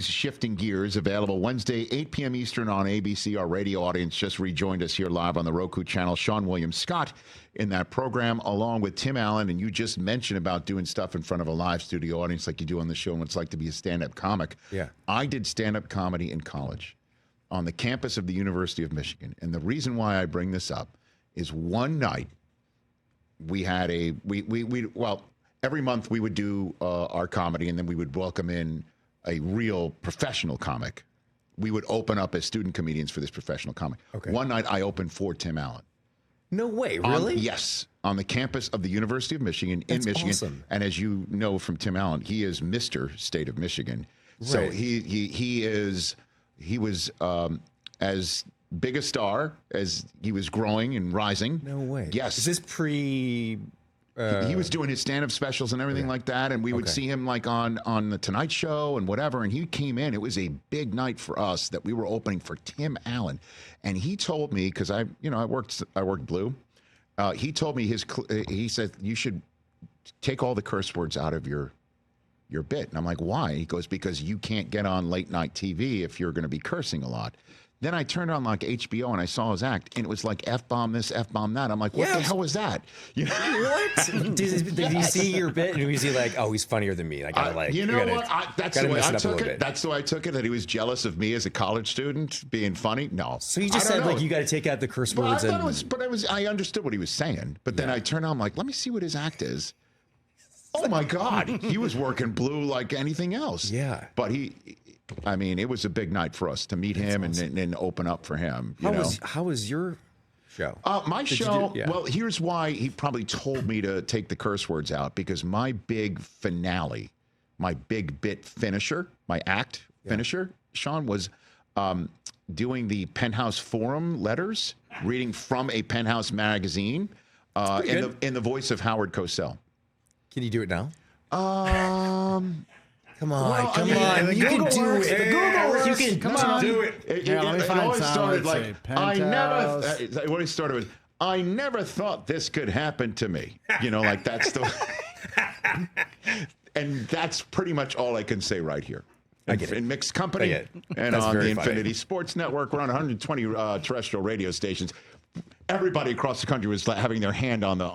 Shifting Gears, available Wednesday, 8 p.m. Eastern on ABC. Our radio audience just rejoined us here live on the Roku channel. Seann William Scott in that program, along with Tim Allen. And you just mentioned about doing stuff in front of a live studio audience like you do on the show and what it's like to be a stand-up comic. Yeah. I did stand-up comedy in college on the campus of the University of Michigan. And the reason why I bring this up is one night we had well, every month we would do our comedy, and then we would welcome in a real professional comic. We would open up as student comedians for this professional comic. Okay. One night I opened for Tim Allen. No way, really? Yes, on the campus of the University of Michigan in Michigan. Awesome. And as you know from Tim Allen, he is Mr. State of Michigan. So Right. he was as big a star as he was growing and rising. No way. Yes. Is this pre... He was doing his stand-up specials and everything like that, and we would see him like on the Tonight Show and whatever. And he came in. It was a big night for us that we were opening for Tim Allen, and he told me, because I worked Blue. He told me he said you should take all the curse words out of your bit, and I'm like, why? He goes, because you can't get on late night TV if you're going to be cursing a lot. Then I turned on like HBO and I saw his act, and it was like F-bomb this, F-bomb that. I'm like, what the hell was that? You know? What? Did he see your bit and was he like, oh, he's funnier than me? I gotta what? That's the way I took it. That's the way I took it. That he was jealous of me as a college student being funny. No. So you just said like you got to take out the curse words. I understood what he was saying. But then I turned on, I'm like, let me see what his act is. Oh my God, he was working Blue like anything else. Yeah. But it was a big night for us to meet him and open up for him. How was your show? My show, well, here's why he probably told me to take the curse words out, because my big finale, my big bit finisher, my act finisher, Sean, was doing the Penthouse Forum letters, reading from a Penthouse magazine in the voice of Howard Cosell. Can you do it now? Come on, Well, come on. You can do it. The Google works. You can Come on. do it. It always started like, what it started with, I never thought this could happen to me. Like that's the, and that's pretty much all I can say right here. I get it. In mixed company and That's on the very Infinity funny. Sports Network. We're on 120 terrestrial radio stations. Everybody across the country was having their hand on the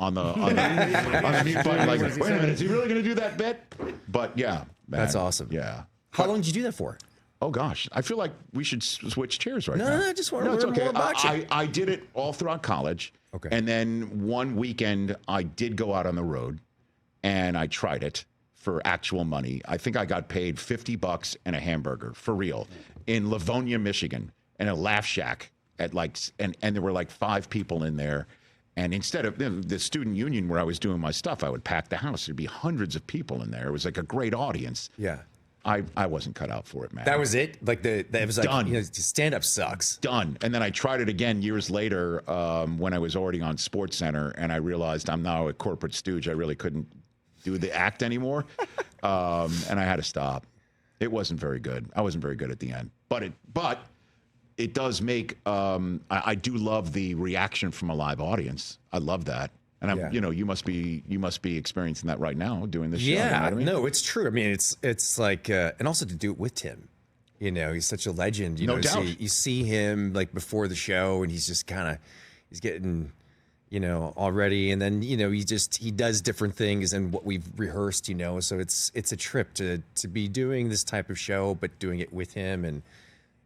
mute button, like, wait a minute, is he really going to do that bit? But yeah, man, That's awesome. Yeah. How long did you do that for? Oh gosh, I feel like we should switch chairs right now. No, I just want to learn more about you. I did it all throughout college. Okay. And then one weekend, I did go out on the road, and I tried it for actual money. I think I got paid $50 and a hamburger for real in Livonia, Michigan, in a Laugh Shack at and there were like 5 people in there. And instead of the student union where I was doing my stuff, I would pack the house. There'd be hundreds of people in there. It was like a great audience. Yeah. I wasn't cut out for it, man. That was it? Like that was like, Done. Stand-up sucks. Done. And then I tried it again years later when I was already on SportsCenter, and I realized I'm now a corporate stooge. I really couldn't do the act anymore, and I had to stop. It wasn't very good. I wasn't very good at the end. But it does make. I do love the reaction from a live audience. I love that. And you must be experiencing that right now doing this show. Yeah, you know what I mean? No, it's true. I mean, it's like, and also to do it with Tim. He's such a legend. No doubt. You see him like before the show, and he's just he's getting, already, and then he does different things and what we've rehearsed. So it's a trip to be doing this type of show, but doing it with him, and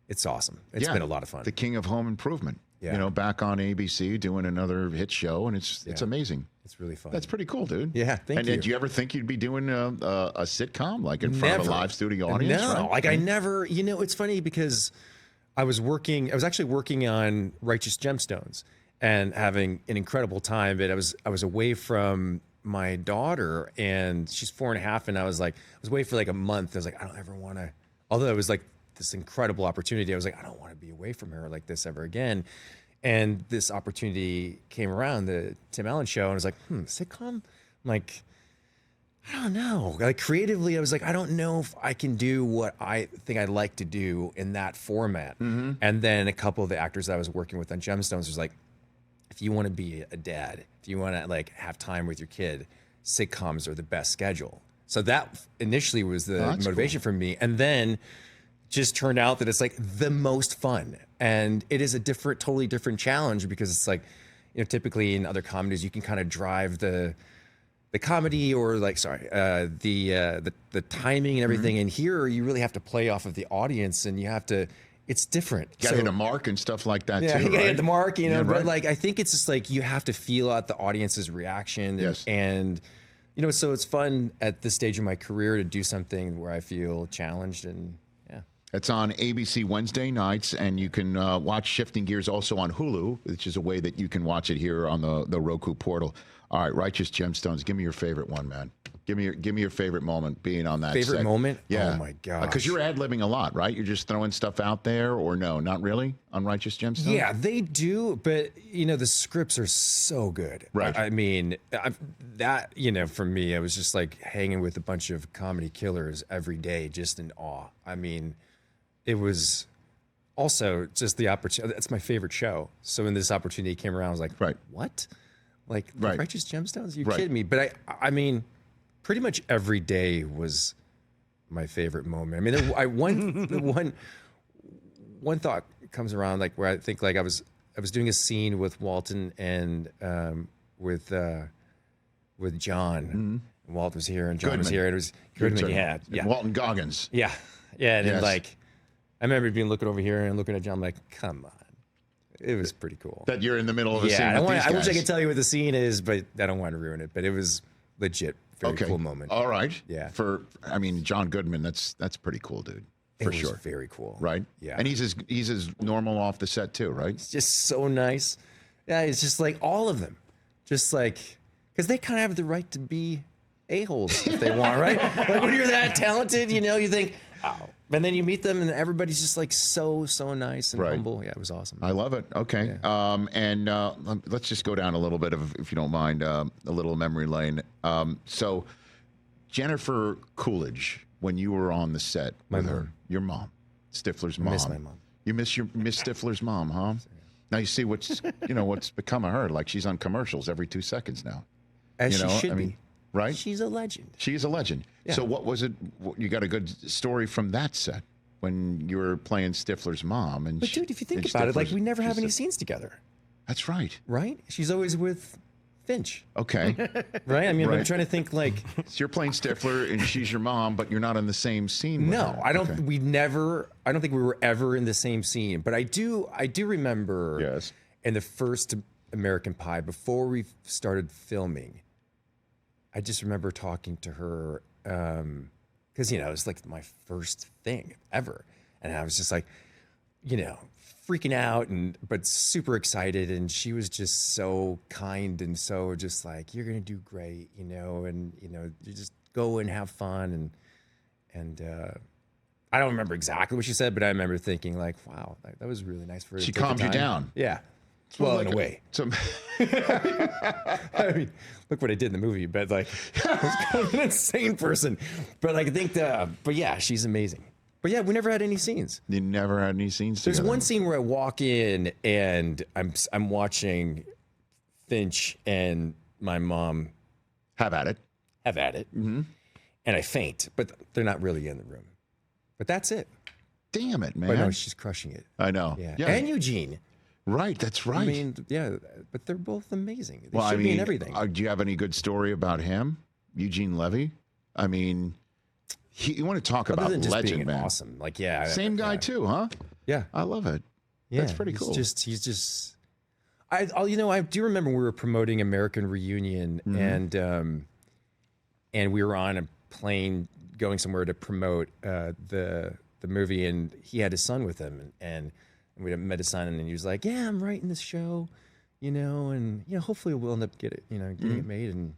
it's awesome. It's been a lot of fun. The king of home improvement. Yeah. Back on ABC doing another hit show, and it's amazing. It's really fun. That's pretty cool, dude. Yeah, thank you. And did you ever think you'd be doing a sitcom, like in front of a live studio audience? No, right? like I never. It's funny because I was actually working on Righteous Gemstones and having an incredible time. But I was away from my daughter, and she's 4.5, and I was away for like a month. I was like, I don't ever want to. Although it was like this incredible opportunity, I was like, I don't want to be away from her like this ever again. And this opportunity came around, the Tim Allen show, and I was like, sitcom? I'm like, I don't know. Like creatively, I was like, I don't know if I can do what I think I'd like to do in that format. Mm-hmm. And then a couple of the actors that I was working with on Gemstones was like, if you want to be a dad, if you want to like have time with your kid, sitcoms are the best schedule. So that initially was the motivation for me. And then just turned out that it's like the most fun. And it is a totally different challenge because it's like, typically in other comedies, you can kind of drive the comedy or the timing and everything. And here you really have to play off of the audience and you have to, it's different. You got to hit a mark and stuff like that, yeah, too, you got to right? hit the mark, Yeah, but right. like, I think it's just like, you have to feel out the audience's reaction. Yes. And so it's fun at this stage of my career to do something where I feel challenged and yeah. It's on ABC Wednesday nights, and you can watch Shifting Gears also on Hulu, which is a way that you can watch it here on the Roku portal. All right, Righteous Gemstones. Give me your favorite one, man. Give me your favorite moment being on that Favorite set. moment? Yeah. Oh my gosh. Because you're ad-libbing a lot, right? You're just throwing stuff out there, or no, not really on Righteous Gemstones? Yeah, they do, but the scripts are so good. Right. I mean, for me, I was just like hanging with a bunch of comedy killers every day, just in awe. I mean, it was also just the opportunity. That's my favorite show. So when this opportunity came around, I was like, Right. what? Like Right. Righteous Gemstones? You're Right. kidding me. But I mean, pretty much every day was my favorite moment. I mean, one thought comes around like where I think like I was doing a scene with Walton and with John. Mm-hmm. And Walt was here and John was Goodman. here and it was Goodman. Yeah. Walton Goggins. Yeah. Yeah. And then Yes. like, I remember being looking over here and looking at John, I'm like, come on. It was pretty cool. That you're in the middle of a scene Yeah. with these I wish I guys. could tell you what the scene is, but I don't want to ruin it. But it was legit. Very cool moment. All right. Yeah. John Goodman, that's pretty cool, dude. It For was sure. very cool. Right? Yeah. And he's as normal off the set too, right? It's just so nice. Yeah, it's just like all of them. Just like, because they kind of have the right to be a-holes if they want, right? Like when you're that talented, you think, oh. And then you meet them and everybody's just like so nice and Right. humble. Yeah, it was awesome. I love it. Okay. Let's just go down a little bit of, if you don't mind, a little memory lane. So Jennifer Coolidge, when you were on the set with her, your mom, Stifler's mom. I miss my mom. You miss Stifler's mom, huh? Now you see what's become of her. Like she's on commercials every 2 seconds now. As she should be. Right? She's a legend. She is a legend. Yeah. So what was it? You got a good story from that set when you were playing Stifler's mom. But dude, if you think about it, like we never have any scenes together. That's right. Right? She's always with Finch. Okay. Right? I mean, I'm Right. trying to think like, So you're playing Stifler and she's your mom, but you're not in the same scene with no, her. I don't. Okay. I don't think we were ever in the same scene. But I do remember. Yes. In the first American Pie, before we started filming, I just remember talking to her because it was like my first thing ever, and I was just like, freaking out but super excited, and she was just so kind and so just like, you're gonna do great, and you just go and have fun and I don't remember exactly what she said, but I remember thinking like, wow, that was really nice for her. She to take the calmed you time. down. Yeah. Well, Like in a way. Some, I mean, look what I did in the movie, but like, I was kind of an insane person. But like, I think but yeah, she's amazing. But yeah, we never had any scenes. you never had any scenes There's together. one scene where I walk in and I'm watching Finch and my mom Have at it. have at it, and I faint, but they're not really in the room. But that's it. Damn it, man. But no, she's crushing it. I know. Yeah. And Eugene. Right. That's right. I mean, yeah, but they're both amazing. They should be in everything. Do you have any good story about him, Eugene Levy? I mean, you want to talk Other about than just legend, being man. awesome. Like, yeah. Same guy too, huh? Yeah. I love it. Yeah. That's pretty cool. He's just, I do remember we were promoting American Reunion and we were on a plane going somewhere to promote the movie, and he had his son with him, and we met his son, and he was like, yeah, I'm writing this show, and hopefully we'll end up getting it made, and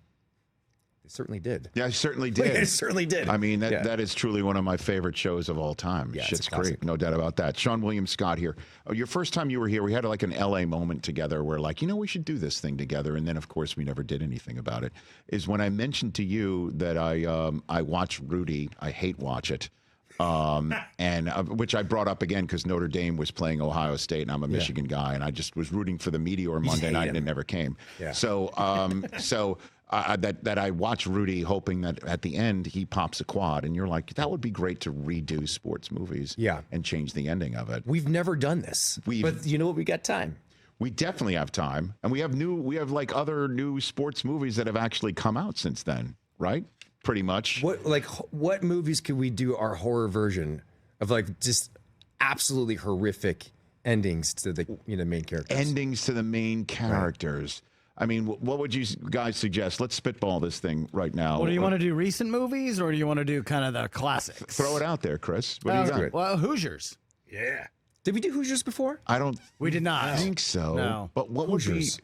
it certainly did. Yeah, I certainly did. It certainly did. I mean, that is truly one of my favorite shows of all time. Yeah, it's Shit's a classic. great. No doubt about that. Seann William Scott here. Oh, your first time you were here, we had like an LA moment together where like, we should do this thing together. And then, of course, we never did anything about it. Is when I mentioned to you that I watch Rudy. I hate watch it. Which I brought up again because Notre Dame was playing Ohio State, and I'm a Michigan guy, and I just was rooting for the Meteor Monday night, and it never came. Yeah. So that I watch Rudy hoping that at the end he pops a quad, and you're like, that would be great to redo sports movies, and change the ending of it. We've never done this, but you know what? We got time. We definitely have time, and we have like other new sports movies that have actually come out since then, right? Pretty much. What movies could we do our horror version of, like, just absolutely horrific endings to the main characters? Endings to the main characters. Right. I mean, what would you guys suggest? Let's spitball this thing right now. Well, do you want to do recent movies, or do you want to do kind of the classics? Throw it out there, Chris. What do you got? Well, Hoosiers. Yeah. Did we do Hoosiers before? We did not. think so. No. But what Hoosiers would be?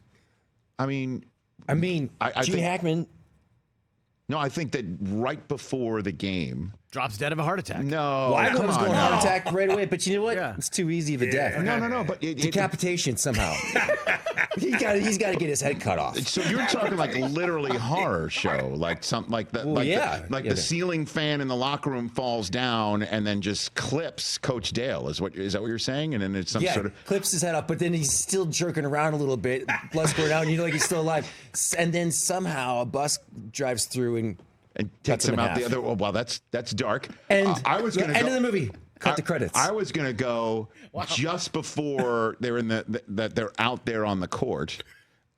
I mean, Gene Hackman. No, I think that right before the game. Drops dead of a heart attack. No. Well, I was going heart attack right away, but you know what? Yeah. It's too easy of a death. No. But decapitation somehow. He's got to get his head cut off. So you're talking like literally horror show, like something like that. The ceiling fan in the locker room falls down and then just clips Coach Dale. Is that what you're saying? And then it's some sort of clips his head up, but then he's still jerking around a little bit, blood's pouring out, and you know, like he's still alive. And then somehow a bus drives through and takes him out the other. Well, that's dark. And I was going to end of the movie. Cut the credits. I was going to go just before they're that they're out there on the court,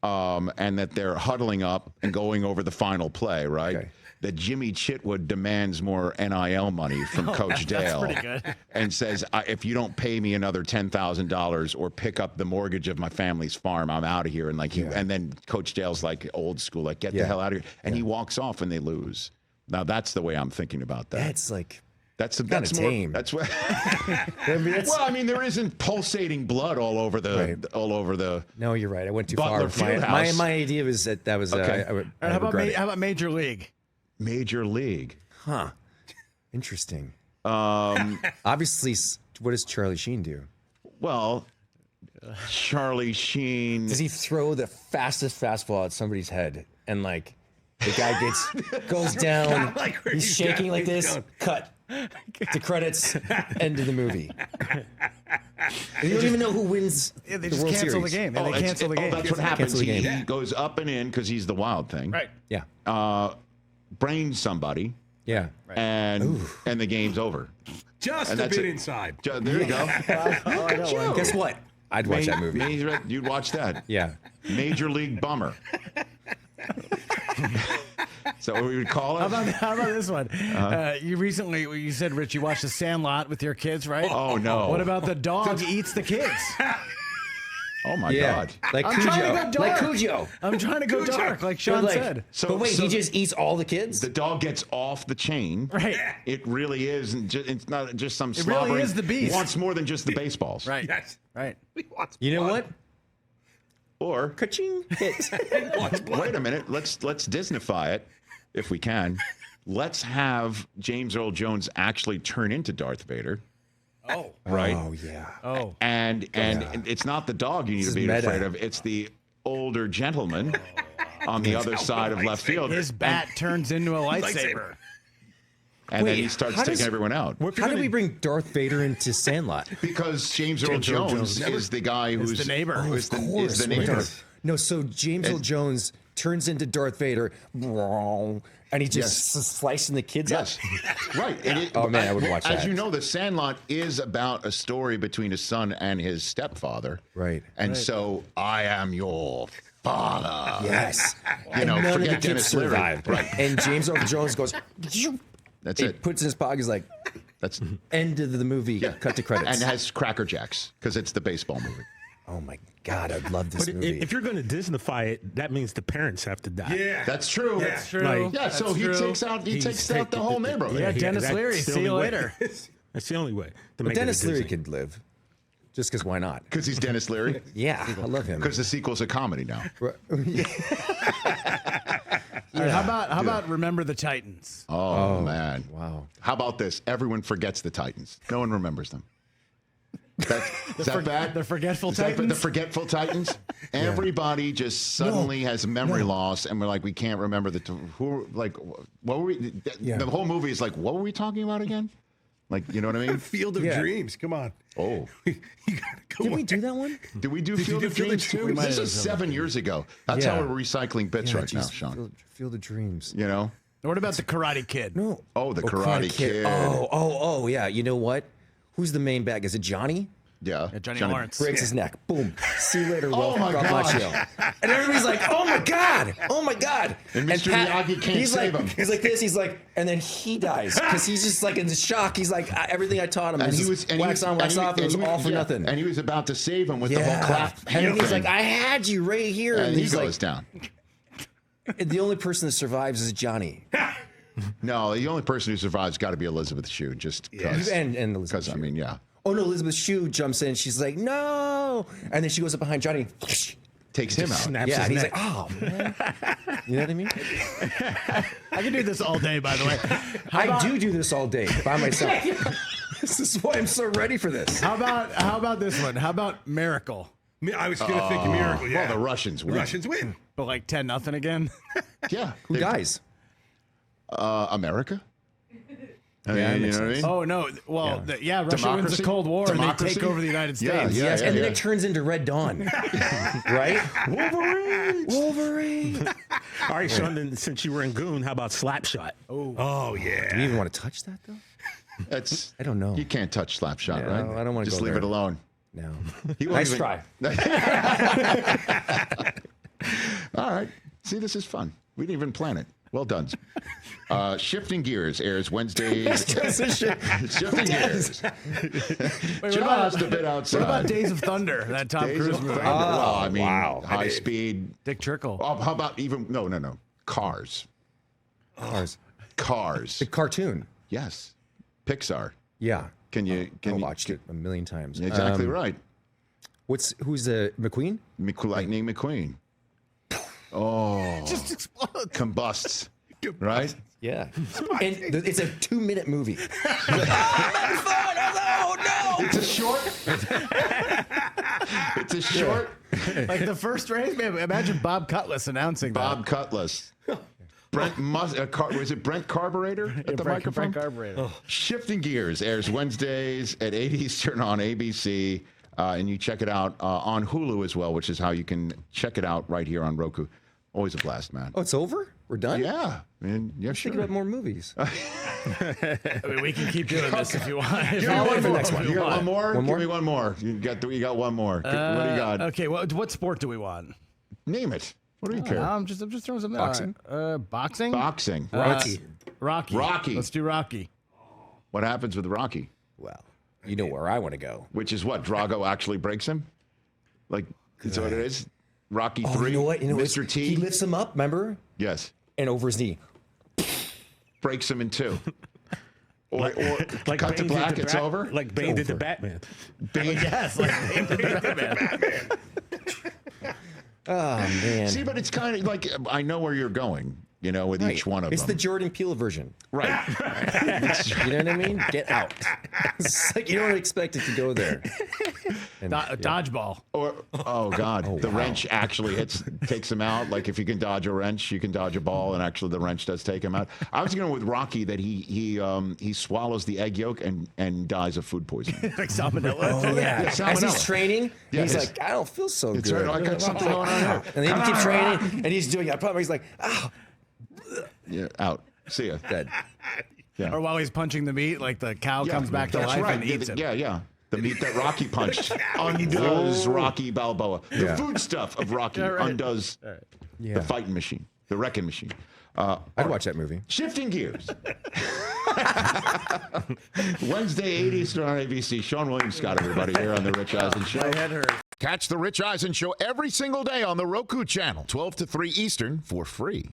and that they're huddling up and going over the final play, right? Okay. That Jimmy Chitwood demands more NIL money from Coach Dale, pretty good. And says, if you don't pay me another $10,000 or pick up the mortgage of my family's farm, I'm out of here. And and then Coach Dale's like old school, like get the hell out of here, and he walks off and they lose. Now that's the way I'm thinking about that. That's like. That's more tame. That's what. Well, I mean, there isn't pulsating blood all over the. No, you're right. I went too Butler far. My idea was that was okay. How about Major League? Major League. Huh. Interesting. Obviously, what does Charlie Sheen do? Well, Charlie Sheen. Does he throw the fastest fastball at somebody's head and like the guy goes down? He's shaking like this. Cut. The credits. End of the movie. You don't even know who wins. Yeah, they the just World cancel Series. the game. They cancel the game. That's what happens. The game. He goes up and in because he's the wild thing. Right. Yeah. Brains somebody. Yeah. And the game's over. Just a bit inside. There you go. Guess what? I'd watch that movie. You'd watch that. Yeah. Major League Bummer. So what we would call it? How about this one? You said, Rich, you watched The Sandlot with your kids, right? Oh, no. What about the dog eats the kids? Oh, my God. Like Cujo. I'm trying to go dark, like Sean said. But wait, he just eats all the kids? The dog gets off the chain. Right. It really is. It's not just some It slobbering. really is the beast. He wants more than just the baseballs. Right. Yes. Right. You know what? Or, Ka-ching. Hit. wait a minute. Let's Disneyfy it, if we can. Let's have James Earl Jones actually turn into Darth Vader. Oh. Right. Oh, yeah. Oh. And it's not the dog you need to be afraid of. It's the older gentleman on the other side of left field. His bat turns into a lightsaber. And then he starts taking everyone out. How do we bring Darth Vader into Sandlot? Because James Earl Jones is the guy who's the neighbor. Is the neighbor. No, so James Earl Jones turns into Darth Vader, and he just slicing the kids up. Right. Oh, man, I would watch that. As you know, The Sandlot is about a story between a son and his stepfather. Right. And so, I am your father. Yes. Forget Dennis Leary. Survived. Right. And James Earl Jones goes... That's he it. Puts in his pocket. He's like, that's end of the movie. Yeah. Cut to credits. And has Cracker Jacks because it's the baseball movie. Oh my God, I'd love this movie. If you're going to Disneyfy it, that means the parents have to die. Yeah, that's true. That's true. So he takes out the whole neighborhood. Yeah, Dennis Leary. See you later. That's the only way. But Dennis Leary could live. Just because why not? Because he's Dennis Leary? Yeah, I love him. Because the sequel's a comedy now. Right, how about Remember the Titans? Oh, man. Wow. How about this? Everyone forgets the Titans. No one remembers them. Is that bad? The Forgetful Titans? The Forgetful Titans? Everybody just suddenly has memory loss, and we're like, we can't remember what were we? The whole movie is like, what were we talking about again? Like, you know what I mean? Field of Dreams. Come on. Oh. You gotta go Did we on. do that one? Did we do Did you Field do of Field of Dreams Dreams? too? We might This have is done 7 years ago. That's Yeah. how we're recycling bits right now, geez, Sean. Field of Dreams. You know? What about the Karate Kid? No. Oh, the Karate Kid. Oh, yeah. You know what? Who's the main bad? Is it Johnny? Yeah. Johnny Lawrence. Breaks his neck. Boom. See you later, Oh, my God bless gosh. you. And everybody's like, oh my God. Oh my God. And Mr. Miyagi can't he's save like, him. He's like this. He's like, and then he dies because he's just like in shock. He's like, everything I taught him was wax on, wax off. It was all for nothing. And he was about to save him with the whole clap. And then he's thing. like, I had you right here. And he he's goes like, down. and the only person that survives is Johnny. No, the only person who survives got to be Elizabeth Shue, just because. And Elizabeth Because, I Shue. mean, yeah. Oh no, Elizabeth Shue jumps in. She's like, no. And then she goes up behind Johnny. Takes him out. Snaps Yeah, his and he's neck. like, oh man. You know what I mean? I can do this all day, by the way. I do this all day by myself. This is why I'm so ready for this. How about this one? How about Miracle? I was going to think Miracle. Yeah. Well, the Russians win. Russians win. But like 10-0 again? Yeah. Who dies? America? I Yeah, mean, that you know what I makes mean? Oh, no. Well, Russia wins Democracy? the Cold War and they Democracy? take over the United States. Yeah, yeah. Yes, and then it turns into Red Dawn. Right? Wolverine. All right, Sean, then, since you were in Goon, how about Slapshot? Oh yeah. Do you even want to touch that though? That's, I don't know. You can't touch Slapshot, No, right? I don't wanna Just go leave there. it alone. No. He won't Nice even- try. All right. See, this is fun. We didn't even plan it. Well done. Shifting Gears airs Wednesdays. Shifting Gears. Just a bit outside. What about Days of Thunder? That Tom Days Cruise of movie. Thunder? Well, I mean, wow. high speed. Dick Trickle. Oh, how about even no. Cars. Cars. The cartoon. Yes. Pixar. Yeah. Can you? I watched it a million times. Exactly right. Who's the McQueen? Lightning McQueen. Oh, Just explodes. combusts. Right? Yeah. And it's a 2-minute movie. Oh, no. It's a short. It's a short. Like the first race, man. Imagine Bob Cutlass announcing Bob Cutlass. Brent was it Brent Carburetor at the microphone? Brent Carburetor. Shifting Gears airs Wednesdays at 8 Eastern on ABC. And you check it out on Hulu as well, which is how you can check it out right here on Roku. Always a blast, man. Oh, it's over? We're done? Yeah. Man, yeah, Think sure. about more movies. I mean, we can keep doing this if you want. Give me one more. next one. You got one more? One more? Give me one more. You got one more. What do you got? Okay, what sport do we want? Name it. What do you care? I'm just throwing something Boxing? out. Boxing? Boxing. Rocky. Rocky. Let's do Rocky. What happens with Rocky? Well, you know where I want to go. Which is what? Drago actually breaks him? Like, is that what it is? Rocky 3? You know what? Mr. T? He lifts him up, remember? Yes. And over his knee. Breaks him in two. Or Like cut to Bane did black, it's over? Like Bane did to Batman. Yes, like Batman. Oh, man. See, but it's kind of like, I know where you're going, you know, with each one of It's them. the Jordan Peele version. Right. You know what I mean? Get out. It's like you don't expect it to go there. And, Dodgeball. Or oh god, the wrench actually takes him out. Like if you can dodge a wrench, you can dodge a ball, and actually the wrench does take him out. I was going with Rocky that he swallows the egg yolk and dies of food poisoning. Like salmonella. Oh, yeah. As salmonella. he's training, Yeah, he's it's- like, I don't feel so It's good. right, I got something going on here. And then he keeps training, and he's doing it. Probably he's like, oh, Yeah, out. See ya. dead. Yeah. Or while he's punching the meat, like the cow Yeah, comes back to that's life right. and eats it. Yeah, yeah. The meat that Rocky punched undoes Rocky Balboa. The Yeah. food stuff of Rocky right. undoes Yeah. the fighting machine, the wrecking machine. I'd watch that movie. Shifting gears. Wednesday, 8 Eastern on ABC. Seann William Scott, everybody, here on The Rich Eisen Show. My head hurts. Catch The Rich Eisen Show every single day on the Roku channel, 12 to 3 Eastern, for free.